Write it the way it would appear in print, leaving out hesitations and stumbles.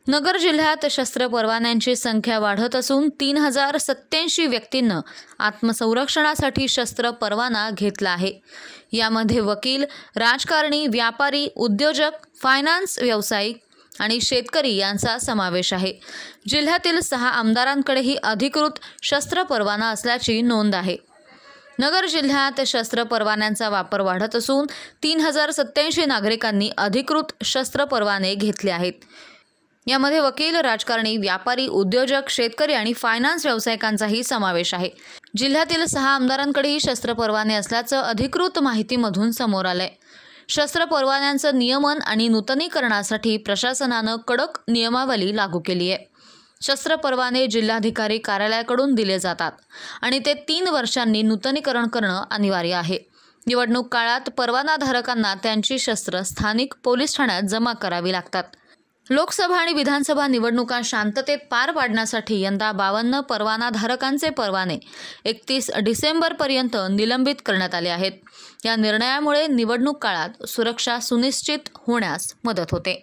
नगर जिल्ह्यात शस्त्र परवान्यांची संख्या वाढत असून 3087 व्यक्तींना आत्मसंरक्षणासाठी शस्त्र परवाना घेतला आहे। यामध्ये वकील, राजकारणी, व्यापारी, उद्योजक, फायनान्स व्यावसायिक आणि शेतकरी यांचा समावेश आहे। जिल्ह्यातील 6 आमदारांकडेही अधिकृत शस्त्र परवाना असल्याची नोंद आहे। नगर जिल्ह्यात शस्त्र परवान्यांचा वापर वाढत असून 3087 नागरिकांनी अधिकृत शस्त्र परवाने घेतले आहेत। यामध्ये वकील, राजकारणी, व्यापारी, उद्योजक, शेतकरी आणि फायनान्स व्यावसायिकांचाही समावेश आहे। जिल्ह्यातील 6 आमदारांकडेही शस्त्र परवाने असल्याचं अधिकृत माहितीमधून समोर आलंय। शस्त्र परवान्यांचं नियमन आणि नूतनीकरणासाठी प्रशासनानं कडक नियमावली लागू केली आहे। शस्त्र परवाने जिल्हाधिकारी कार्यालयाकडून दिले जातात आणि ते 3 वर्षांनी नूतनीकरण करणं अनिवार्य आहे। निवडणूक काळात परवानाधारकांना त्यांची शस्त्र स्थानिक पोलीस ठाण्यात जमा करावी लागतात। लोकसभा आणि विधानसभा निवडणुका शांततेत पार पाडण्यासाठी यंदा 52 परवानाधारकांचे परवाने 31 डिसेंबरपर्यंत निलंबित करण्यात आले आहेत। या निर्णयामुळे निवडणूक काळात सुरक्षा सुनिश्चित होण्यास मदत होते।